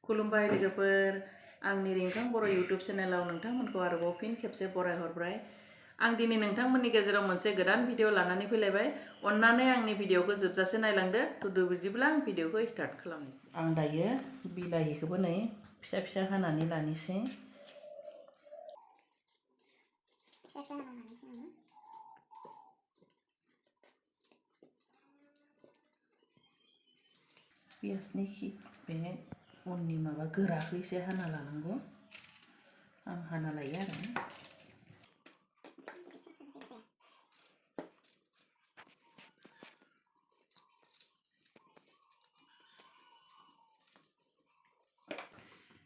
खुलुमबाय लोगोफोर आंनि रिंखां बर' यूट्यूब चेनेलाव नोंथांमोनखौ आरोबाव फिन खेबसे बरायहरबाय। आं दिनै नोंथांमोननि गेजेराव मोनसे गोदान भिडिअ लानानै फैलायबाय। अन्नानै आंनि भिडिअखौ जोबजासे नायलांदो। थुदु बिदिब्ला आं भिडिअखौ स्टार्ट खालामनोसै। आं दायो बिलाहिखौबो नै फिसा फिसा हानानै लानोसै। पियाजनि बे उननि माबा गोराखौ एसे हाना लानांगौ। आं हाना लायो आरो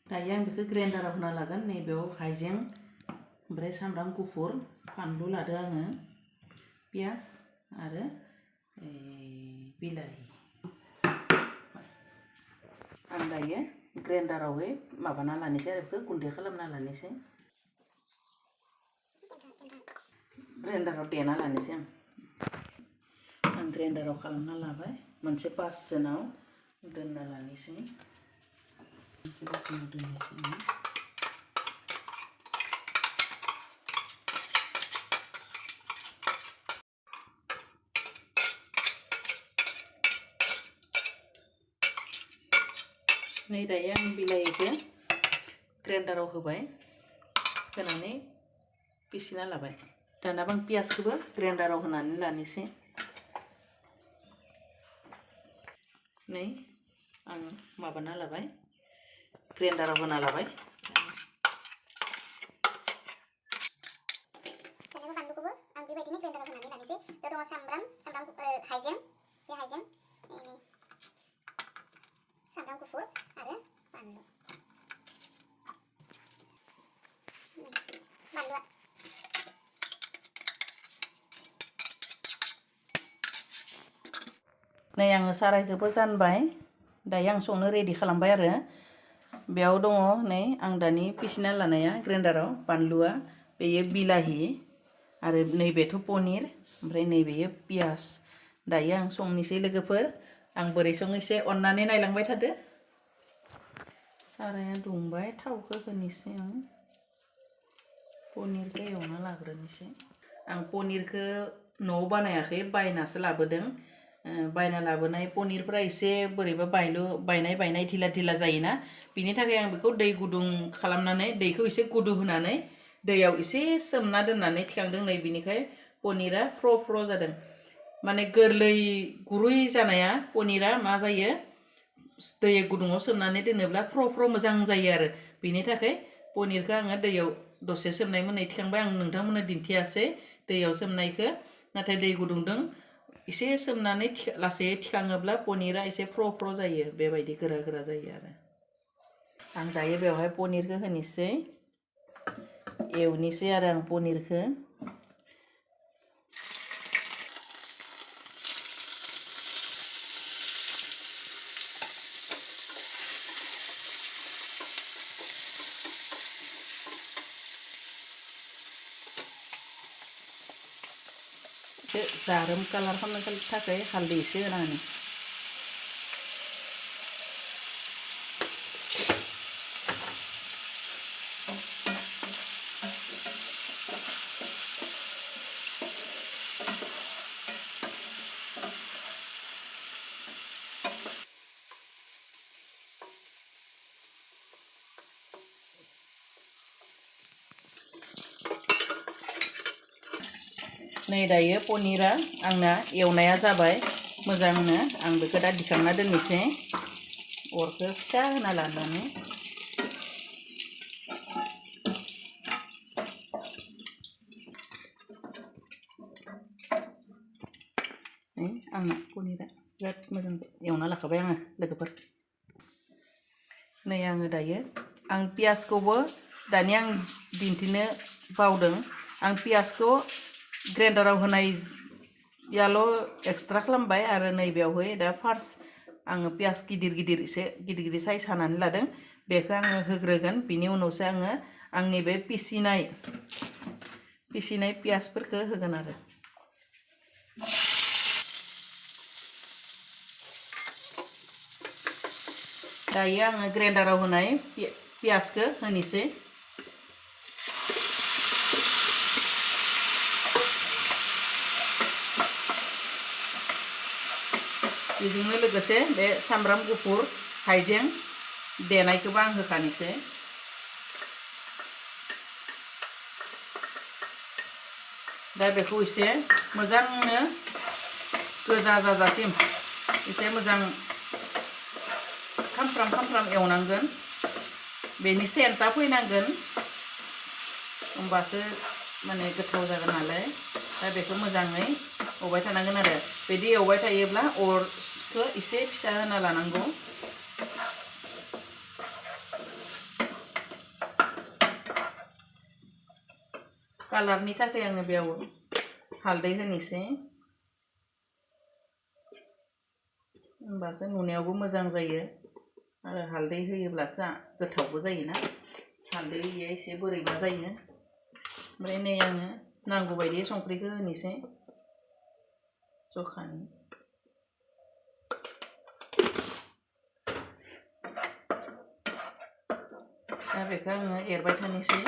दायो आं बेखौ ग्राइन्डाराव होना लागोन। नैबेयाव हाइजें ओमफ्राय सामब्राम गुफुर फानलु लादो आङो, पियाज आरो बिलाहि। आं दायो ग्राइन्डारावहाय माबाना लानोसै आरो बेखौ गुन्दै खालामना लानोसै। ग्राइन्डाराव देना लानोसै आं ग्राइन्डाराव खालामना लाबाय। मोनसे बासोनाव दोनना लानोसै। मोनसे बासोनाव दोननोसै नै दायो आं बिलाहिखौ ग्राइन्डाराव होबाय, होनानै पिसिना लाबाय। दानाबा आं पियाजखौबो ग्राइन्डाराव होनानै लानोसै। नै आं माबाना लाबाय, ग्राइन्डाराव होना लाबाय। बानलुखौबो आं बेबायदिनो ग्राइन्डाराव होनानै लानोसै। दा दङ सामब्राम हाइजें, बे हाइजें, सामब्राम गुफुर आरो बानलु। बानलुआ नै आङो सारायखौबो जानबाय। दायो आं संनो रेडि खालामबाय आरो बेयाव दङ नै आं दानि पिसिना लानाया ग्राइन्डाराव बानलुआ, बेयो बिलाहि आरो नैबेथ' पनिर, ओमफ्राय नैबेयो पियाज। दायो आं संनोसै लोगोफोर। आं बोरै सङो एसे अन्नानै नायलांबाय थादो। साराया दुंबाय, थावखौ होनोसै आं। पनिरखौ एवना लाग्रोनोसै। आं पनिरखौ न'आव बानायाखै, बायनासो लाबोदों। बायना लाबोनाय पनिरफोरा एसे बोरैबा बायनाय ढिला ढिला जायोना, बिनि थाखाय आं बेखौ दै गुदुं खालामनानै दैखौ एसे गुदुं होनानै दैयाव एसे सोमना दोननानै थिखांदों। नै बिनिखाय पनिरा फ्र फ्र जादों। माने गोरलै गुरै जानाया पनिरा मा जायो, दै गुदुङाव सोमनानै दोनोब्ला फ्र फ्र मोजां जायो आरो बिनि थाखाय पनिरखौ आङो दैयाव दसे सोमनाय मोननाय थिखांबाय। आं नोंथांमोननो दिन्थियासै दैयाव सोमनायखौ, नाथाय दै गुदुंदों एसे सोमनानै लासै थिखाङोब्ला पनिरा एसे फ्र फ्र जायो, बेबायदि गोरा गोरा जायो आरो। आं दायो बेवहाय पनिरखौ होनोसै, एवनोसै आरो आं पनिरखौ। जारोम कालार खालामनो थाखाय हालदै एसे होनानै नै दायो पनिरा आंना एवनाया जाबाय मोजांनो। आं बेखौ दा दिखांना दोननोसै, अरखौ फिसा होना लानानै। आंना पनिरा बिराद मोजां एवना लाखाबाय आङो लोगोफोर। नै आङो दायो आं पियाजखौबो दानि आं दिन्थिनो बावदों। आं पियाजखौ ग्राइन्डाराव होनायाल' एक्सट्रा खालामबाय आरो नैबेयावहाय दा फार्स्ट आङो पियाज गिदिर गिदिर एसे गिदिर गिदिर साइज हानानै लादों, बेखौ आङो होग्रोगोन। बिनि उनावसो आङो आंनि बे पिसिनाय पियाजफोरखौ होगोन आरो। दायो आङो ग्राइन्डाराव होनाय पियाजखौ होनोसै। बेजोंनो लोगोसे बे सामब्राम गुफुर हाइजें देनायखौबो आं होखानोसै। दा बेखौ एसे मोजांनो गोजा जाजासिम एसे मोजां खामफ्राम एवनांगोन। बेनि सेन्टआ फैनांगोन, होमबासो माने गोथाव जागोन नालाय। दा बेखौ मोजाङै एवबाय थानांगोन आरो। बिदि एवबाय थायोब्ला अरखौ एसे फिसा होना लानांगौ। कालारनि थाखाय आङो बेयाव हालदै होनोसै, होमबासो नुनायावबो मोजां जायो आरो हालदै होयोब्लासो गोथावबो जायोना। हालदै होयिया एसे बोरैबा जायो। ओमफ्राय नै आङो नांगौ बायदि संख्रिखौ होनोसै जखानि। दा बेखौ आङो एरबाय थानोसै।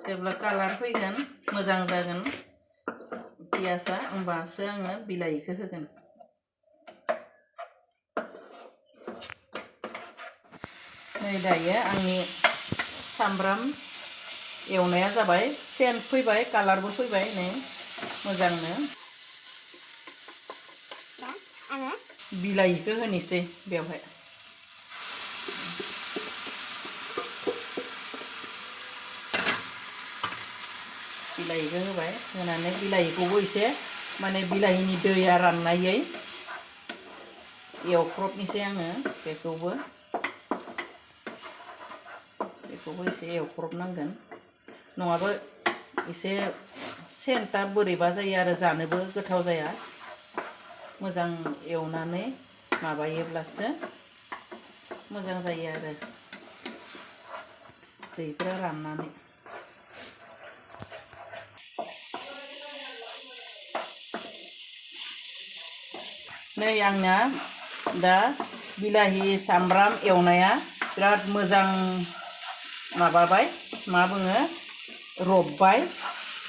जेब्ला कालार फैगोन मोजां जागोन पियाजआ, होमबासो आङो बिलाहिखौ होगोन। नै दायो आंनि सामब्राम एवनाया जाबाय, सेन्ट फैबाय, कालारबो फैबाय नै मोजांनो। दा आङो बिलाहिखौ होनोसै बेवहाय। बिलाहिखौ होबाय, होनानै बिलाहिखौबो एसे माने बिलाहिनि दैया राननायै एवख्रबनोसै आङो। बेखौबो एसे एवख्रबनांगोन, नङाबा एसे सेन्टआ बोरैबा जायो आरो जानोबो गोथाव जाया। मोजां एवनानै माबायोब्लासो मोजां जायो आरो दैफ्रा राननानै। नै आंना दा बिलाहि सामब्राम एवनाया बिराद मोजां माबाबाय, मा बुङो, रबबाय।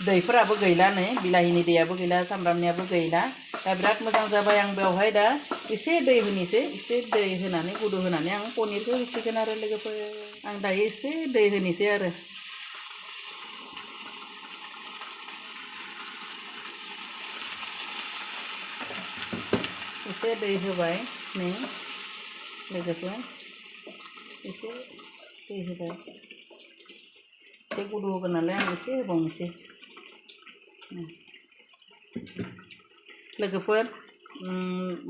दैफोराबो गैला, नै बिलाहिनि दैयाबो गैला, सामब्रामनियाबो गैला। दा बिराद मोजां जाबाय। आं बेवहाय दा एसे दै होनोसै। एसे दै होनानै गुदु होनानै आं पनिरखौ होसिगोन आरो लोगोफोर। आं दायो एसे दै होनोसै आरो। एसे दै होबाय नै लोगोफोर, एसे दै होबाय। एसे गुदु होगोन नालाय आं एसे होबावनोसै। लोगोफोर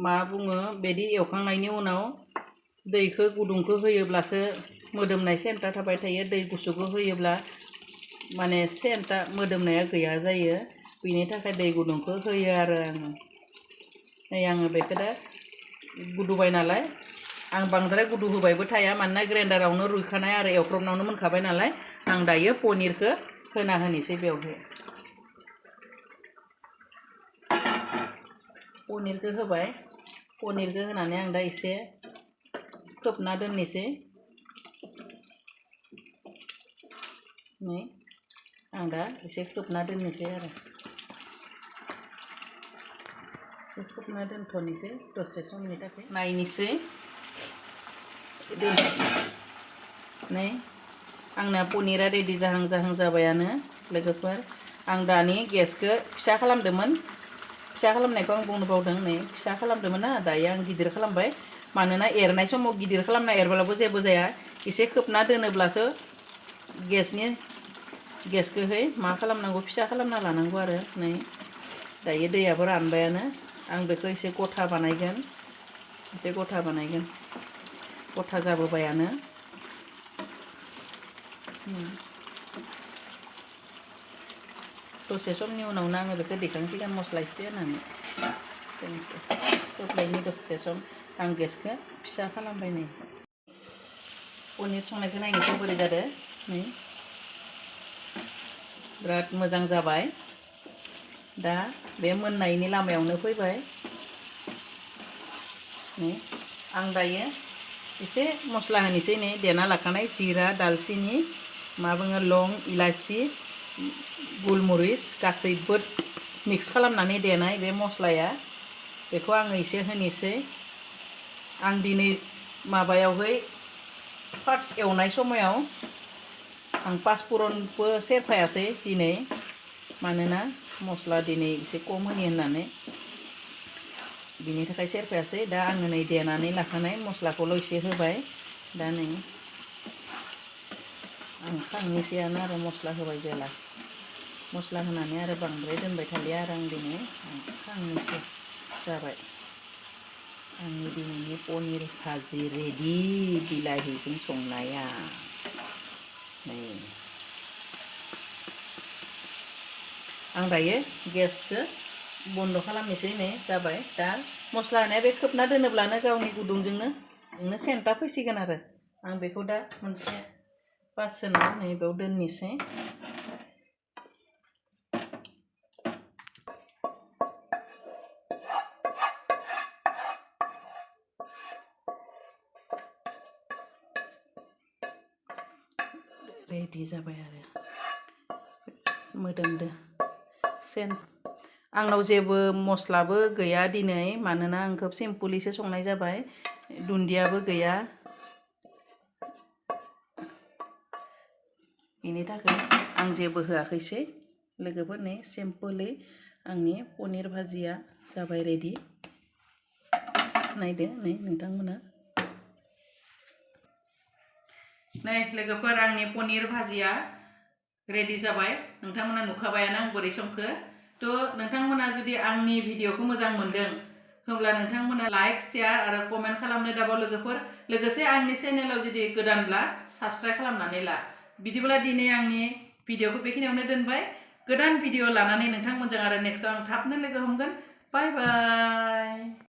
मा बुङो, बिदि एवखांनायनि उनाव दैखौ गुदुंखौ होयोब्लासो मोदोमनाय सेन्टआ थाबाय थायो। दै गुसुखौ होयोब्ला माने सेन्टआ मोदोमनाया गैया जायो। बेनि थाखाय दै गुदुंखौ होयो आरो आङो। नै आङो बेखौ दा गुदुबाय नालाय, आं बांद्राय गुदु होबायबो थाया, मानोना ग्राइन्डारावनो रुइखानाय आरो एवख्रबनायावनो मोनखाबाय नालाय। आं दायो पनिरखौ होना होनोसै बेवहाय। पनिरखौ होबाय। पनिरखौ होनानै आं दा एसे खोबना दोननोसै। नै आं दा एसे खोबना दोननोसै आरो। एसे खोबना दोनथ'नोसै दसे समनि थाखाय, नायनोसै। नै आंना पनिरा रेडि जाहां जाबायानो लोगोफोर। आं दानि गेसखौ फिसा खालामदोंमोन, फिसा खालामनायखौ आं बुंनो बावदों। नै फिसा खालामदोंमोन ना, दायो आं गिदिर खालामबाय। मानोना एरनाय समाव गिदिर खालामना एरब्लाबो जेबो जाया, एसे खोबना दोनोब्लासो गेसखौहाय मा खालामनांगौ, फिसा खालामना लानांगौ आरो। नै दायो दैयाबो रानबायानो। आं बेखौ एसे गथा बानायगोन, गथा जाबोबायानो। दसे समनि उनावनो आङो बेखौ दैखांसिगोन मस्ला एसे होनानै दोनसै। खोबनायनि दसे सम आं गेसखौ फिसा खालामबाय। नै पनिर संनायखौ नायनोसै बोरै जादों। नै बिराद मोजां जाबाय। दा बे मोननायनि लामायावनो फैबाय। नै आं दायो एसे मस्ला होनोसै नै देना लाखानाय जिरा दालचिनि मा बुङो लं इलाइचि गुलमरिस गासैबो मिक्स खालामनानै देनाय बे मस्लाया बेखौ आङो एसे होनोसै आं दिनै माबायावहाय फार्स्ट एवनाय समायाव आं पाँचफोरनबो सेरफायासै दिनै मानोना मस्ला दिनै एसे खम होनि होननानै बिनि थाखाय सेरफायासै दा आङो नै देनानै लाखानाय मस्लाखौल' एसे होबाय दा नै आं खांनोसैयानो आरो मस्ला होबाय जेला मस्ला होनानै आरो बांद्राय दोनबाय थालिया आरो आं दिनै खांनोसै जाबाय आंनि दिनैनि पनिर भाजि रेडि बिलाहिजों संनाया नै आं दायो गेसखौ बन्द' खालामनोसै नै जाबाय दा मस्ला होनाया बे खोबना दोनोब्लानो गावनि गुदुंजोंनो नोंनो सेन्टआ फैसिगोन आरो आं बेखौ दा मोनसे बासोनाव नै बेयाव दोननोसै रेडि जाबाय आरो मोदोमदो सेन्ट आंनाव जेबो मस्लाबो गैया दिनै मानोना आं खोब सिम्पोलैसो संनाय जाबाय दुन्दियाबो गैया बिनि थाखाय आं जेबो होआखैसै लोगोफोर नै सिम्पोलै आंनि पनिर भाजिया जाबाय रेडि नायदो नै नोंथांमोना नै लोगोफोर आंनि पनिर भाजिया रेडि जाबाय नोंथांमोना नुखाबायानो आं बोरै संखो थ' नोंथांमोना जुदि आंनि भिडिअखौ मोजां मोनदों होमब्ला नोंथांमोना लाइक शेयार आरो कमेन्ट खालामनो दाबाव लोगोफोर लोगोसे आंनि चेनेलाव जुदि गोदानब्ला साबस्क्राइब खालामनानै ला बिदिब्ला दिनै आंनि भिडिअखौ बेखिनियावनो दोनबाय गोदान भिडिअ लानानै नोंथांमोनजों आरो नेक्स्टआव आं थाबनो लोगो हमगोन बाय बाय